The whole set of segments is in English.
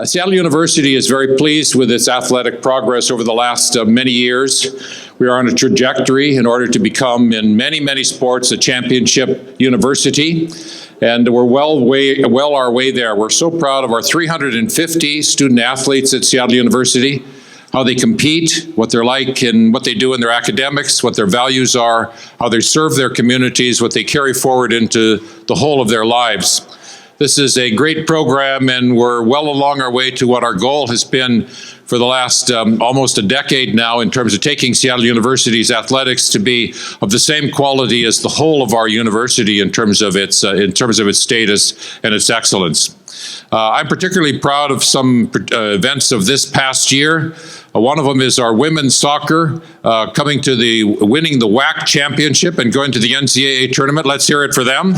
Seattle University is very pleased with its athletic progress over the last many years. We are on a trajectory in order to become, in many, many sports, a championship university, and we're well our way there. We're so proud of our 350 student athletes at Seattle University, how they compete, what they're like and what they do in their academics, what their values are, how they serve their communities, what they carry forward into the whole of their lives. This is a great program, and we're well along our way to what our goal has been for the last almost a decade now in terms of taking Seattle University's athletics to be of the same quality as the whole of our university in terms of its status and its excellence. I'm particularly proud of some events of this past year. One of them is our women's soccer winning the WAC championship and going to the NCAA tournament. Let's hear it for them.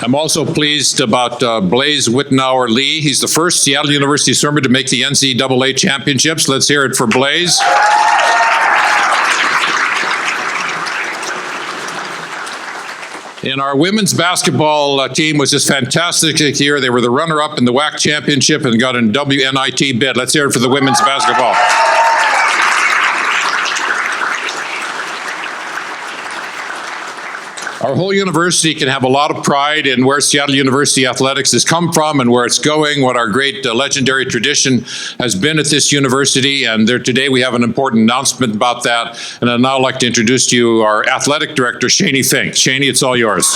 I'm also pleased about Blaze Wittenauer-Lee. He's the first Seattle University swimmer to make the NCAA championships. Let's hear it for Blaze. And our women's basketball team was just fantastic this year. They were the runner-up in the WAC championship and got a WNIT bid. Let's hear it for the women's basketball. Our whole university can have a lot of pride in where Seattle University athletics has come from and where it's going, what our great legendary tradition has been at this university. And today we have an important announcement about that. And I'd now like to introduce to you our athletic director, Shaney Fink. Shaney, it's all yours.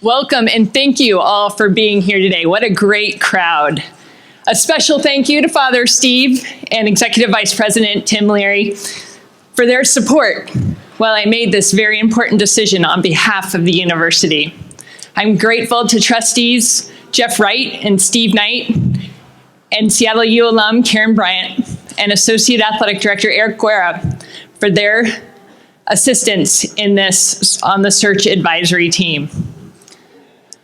Welcome and thank you all for being here today. What a great crowd. A special thank you to Father Steve and Executive Vice President Tim Leary for their support while I made this very important decision on behalf of the university. I'm grateful to trustees Jeff Wright and Steve Knight and Seattle U alum Karen Bryant and Associate Athletic Director Eric Guerra for their assistance in this on the search advisory team.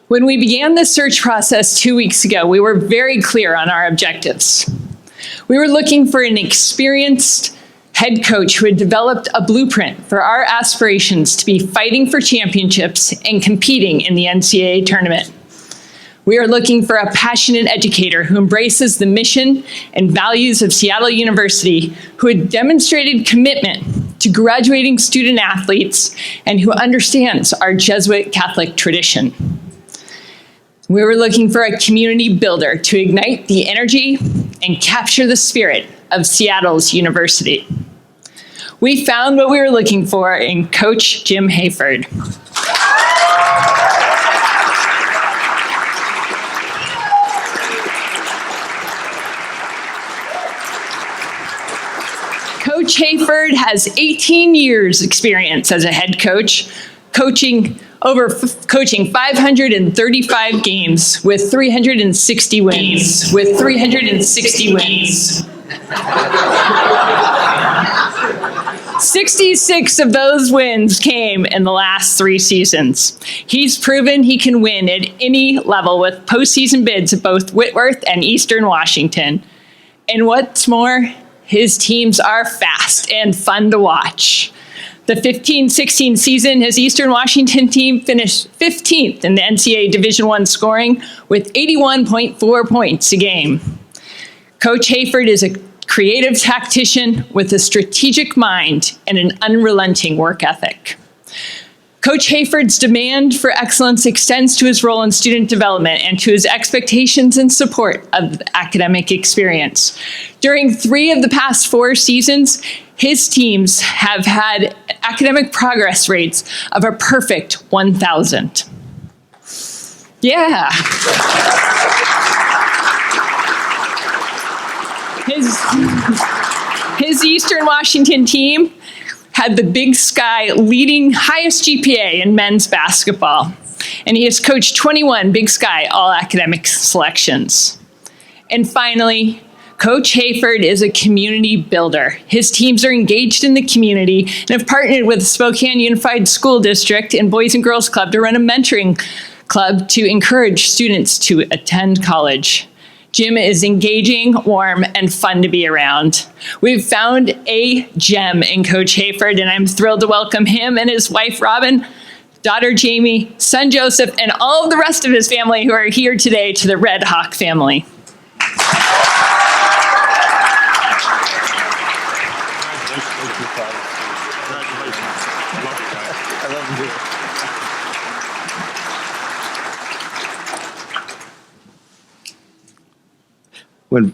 When we began this search process 2 weeks ago, we were very clear on our objectives. We were looking for an experienced head coach who had developed a blueprint for our aspirations to be fighting for championships and competing in the NCAA tournament. We are looking for a passionate educator who embraces the mission and values of Seattle University, who had demonstrated commitment to graduating student athletes, and who understands our Jesuit Catholic tradition. We were looking for a community builder to ignite the energy and capture the spirit of Seattle's university. We found what we were looking for in Coach Jim Hayford. Coach Hayford has 18 years experience as a head coach, coaching 535 games with 360 wins. 66 of those wins came in the last 3 seasons. He's proven he can win at any level with postseason bids at both Whitworth and Eastern Washington. And what's more, his teams are fast and fun to watch. The 15-16 season, his Eastern Washington team finished 15th in the NCAA Division I scoring with 81.4 points a game. Coach Hayford is a creative tactician with a strategic mind and an unrelenting work ethic. Coach Hayford's demand for excellence extends to his role in student development and to his expectations and support of the academic experience. During 3 of the past 4 seasons, his teams have had academic progress rates of a perfect 1,000. Yeah. His Eastern Washington team had the Big Sky leading highest GPA in men's basketball, and he has coached 21 Big Sky all-academic selections. And finally, Coach Hayford is a community builder. His teams are engaged in the community and have partnered with the Spokane Unified School District and Boys and Girls Club to run a mentoring Club to encourage students to attend college. Jim is engaging, warm, and fun to be around. We've found a gem in Coach Hayford, and I'm thrilled to welcome him and his wife, Robin, daughter, Jamie, son, Joseph, and all of the rest of his family who are here today to the Red Hawk family.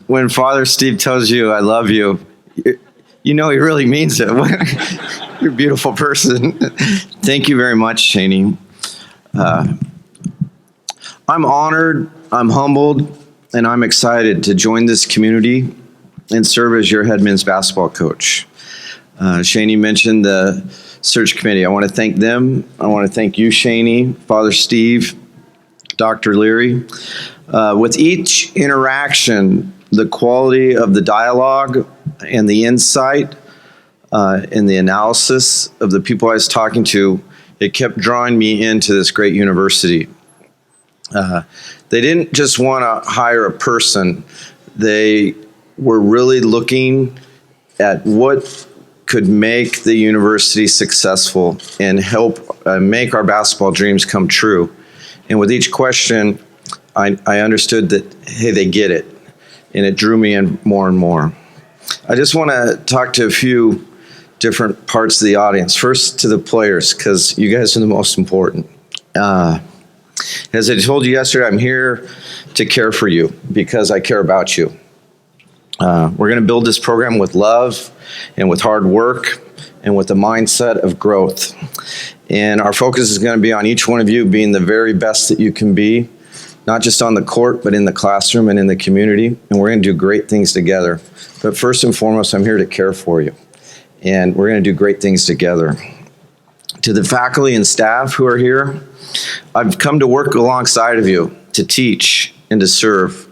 When Father Steve tells you, I love you, you know he really means it. You're a beautiful person. Thank you very much, Shaney. I'm honored, I'm humbled, and I'm excited to join this community and serve as your head men's basketball coach. Shaney mentioned the search committee. I want to thank them. I want to thank you, Shaney, Father Steve, Dr. Leary. With each interaction, the quality of the dialogue and the insight and the analysis of the people I was talking to, it kept drawing me into this great university. They didn't just want to hire a person. They were really looking at what could make the university successful and help make our basketball dreams come true. And with each question, I understood that, hey, they get it. And it drew me in more and more. I just want to talk to a few different parts of the audience. First, to the players, because you guys are the most important. As I told you yesterday, I'm here to care for you because I care about you. We're going to build this program with love and with hard work and with a mindset of growth. And our focus is going to be on each one of you being the very best that you can be, not just on the court, but in the classroom and in the community. And we're going to do great things together. But first and foremost, I'm here to care for you. And we're going to do great things together. To the faculty and staff who are here, I've come to work alongside of you to teach and to serve.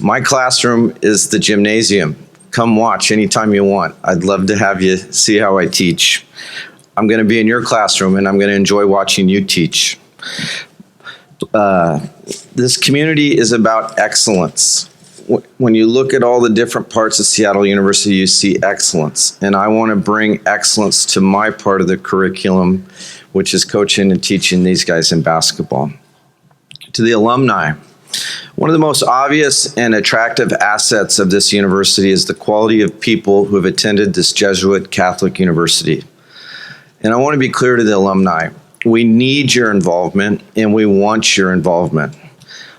My classroom is the gymnasium. Come watch anytime you want. I'd love to have you see how I teach. I'm going to be in your classroom, and I'm going to enjoy watching you teach. This community is about excellence. When you look at all the different parts of Seattle University, you see excellence. And I want to bring excellence to my part of the curriculum, which is coaching and teaching these guys in basketball. To the alumni, one of the most obvious and attractive assets of this university is the quality of people who have attended this Jesuit Catholic university. And I want to be clear to the alumni. We need your involvement, and we want your involvement.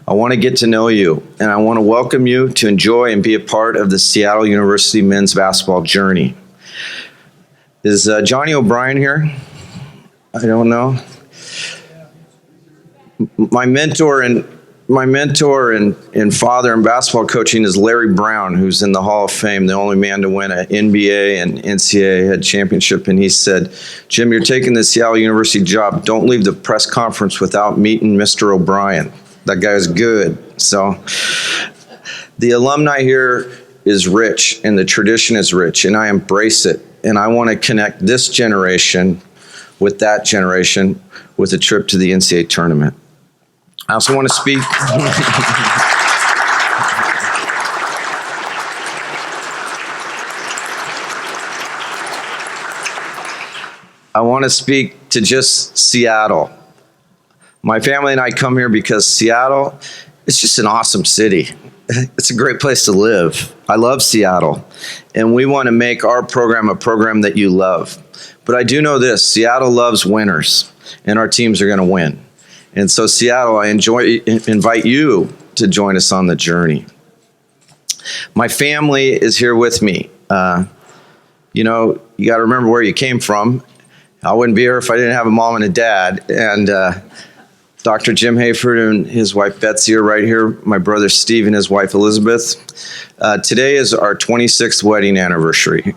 I want to get to know you, and I want to welcome you to enjoy and be a part of the Seattle University men's basketball journey. Is Johnny O'Brien here? I don't know. My mentor and father in basketball coaching is Larry Brown, who's in the Hall of Fame, the only man to win an NBA and NCAA head championship. And he said, Jim, you're taking the Seattle University job. Don't leave the press conference without meeting Mr. O'Brien. That guy's good. So the alumni here is rich, and the tradition is rich, and I embrace it. And I want to connect this generation with that generation with a trip to the NCAA tournament. I also want to speak. I want to speak to just Seattle. My family and I come here because Seattle is just an awesome city. It's a great place to live. I love Seattle, and we want to make our program a program that you love. But I do know this, Seattle loves winners, and our teams are going to win. And so Seattle, I invite you to join us on the journey. My family is here with me. You got to remember where you came from. I wouldn't be here if I didn't have a mom and a dad. And Dr. Jim Hayford and his wife Betsy are right here. My brother Steve and his wife Elizabeth. Today is our 26th wedding anniversary.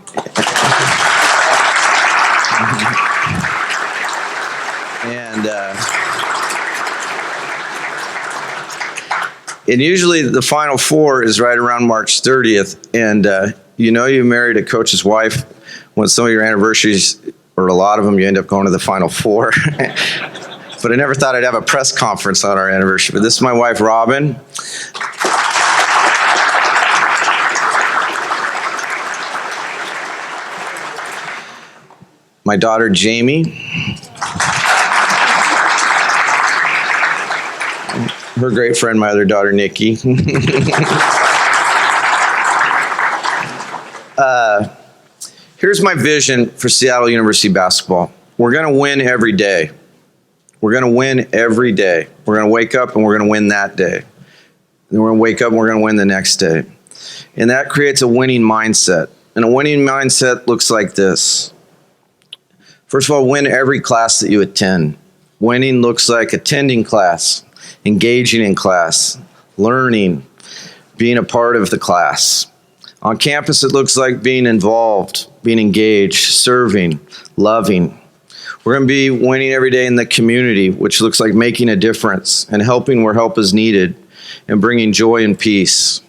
And usually the Final Four is right around March 30th. And you married a coach's wife when some of your anniversaries, or a lot of them, you end up going to the Final Four. but I never thought I'd have a press conference on our anniversary. But this is my wife, Robin. My daughter, Jamie. Her great friend, my other daughter, Nikki. Here's my vision for Seattle University basketball. We're going to win every day. We're going to win every day. We're going to wake up and we're going to win that day. Then we're going to wake up and we're going to win the next day. And that creates a winning mindset. And a winning mindset looks like this. First of all, win every class that you attend. Winning looks like attending class, engaging in class, learning, being a part of the class. On campus, it looks like being involved, being engaged, serving, loving. We're going to be winning every day in the community, which looks like making a difference and helping where help is needed and bringing joy and peace.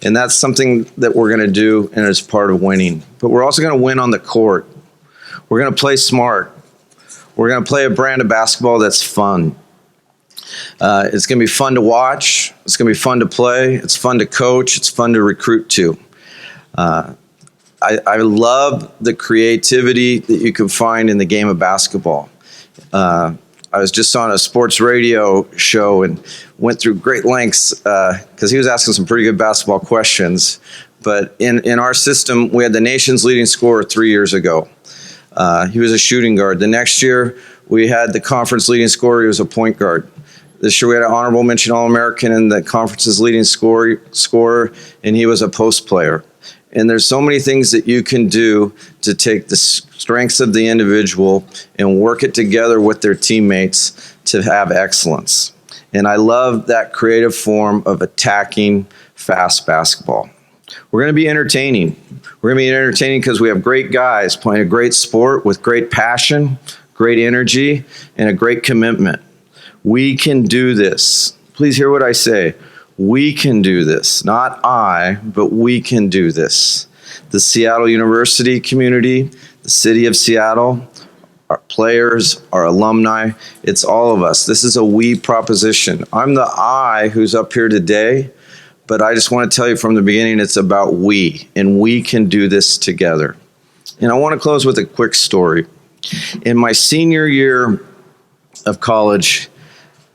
And that's something that we're going to do and it's part of winning. But we're also going to win on the court. We're going to play smart. We're going to play a brand of basketball that's fun. It's going to be fun to watch. It's going to be fun to play. It's fun to coach. It's fun to recruit to. I love the creativity that you can find in the game of basketball. I was just on a sports radio show and went through great lengths because he was asking some pretty good basketball questions. But in our system, we had the nation's leading scorer 3 years ago. He was a shooting guard. The next year, we had the conference leading scorer. He was a point guard. This year, we had an honorable mention All-American and the conference's leading scorer, and he was a post player. And there's so many things that you can do to take the strengths of the individual and work it together with their teammates to have excellence. And I love that creative form of attacking fast basketball. We're going to be entertaining. We're going to be entertaining because we have great guys playing a great sport with great passion, great energy, and a great commitment. We can do this. Please hear what I say. We can do this. Not I, but we can do this. The Seattle University community, the city of Seattle, our players, our alumni, it's all of us. This is a we proposition. I'm the I who's up here today, but I just want to tell you from the beginning, it's about we, and we can do this together. And I want to close with a quick story. In my senior year of college,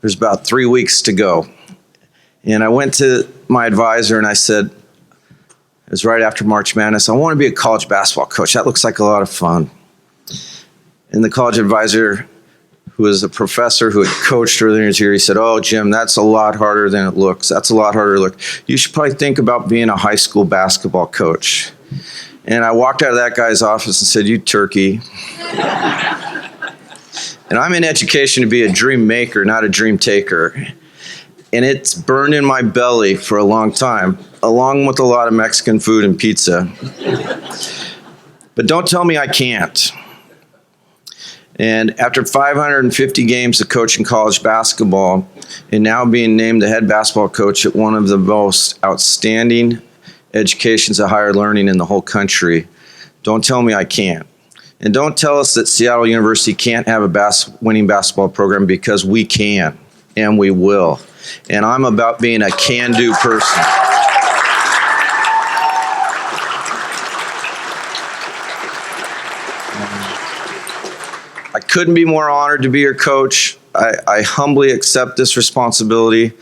there's about 3 weeks to go. And I went to my advisor and I said, it was right after March Madness, I want to be a college basketball coach. That looks like a lot of fun. And the college advisor, who was a professor who had coached earlier in his year, he said, oh, Jim, that's a lot harder than it looks. That's a lot harder to look. You should probably think about being a high school basketball coach. And I walked out of that guy's office and said, you turkey. And I'm in education to be a dream maker, not a dream taker. And it's burned in my belly for a long time, along with a lot of Mexican food and pizza. But don't tell me I can't. And after 550 games of coaching college basketball, and now being named the head basketball coach at one of the most outstanding educations of higher learning in the whole country, don't tell me I can't. And don't tell us that Seattle University can't have a winning basketball program, because we can, and we will. And I'm about being a can-do person. I couldn't be more honored to be your coach. I humbly accept this responsibility.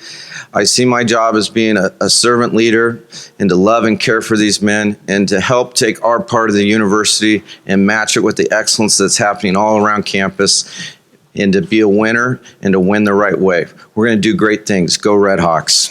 I see my job as being a servant leader and to love and care for these men and to help take our part of the university and match it with the excellence that's happening all around campus, and to be a winner and to win the right way. We're going to do great things. Go Red Hawks.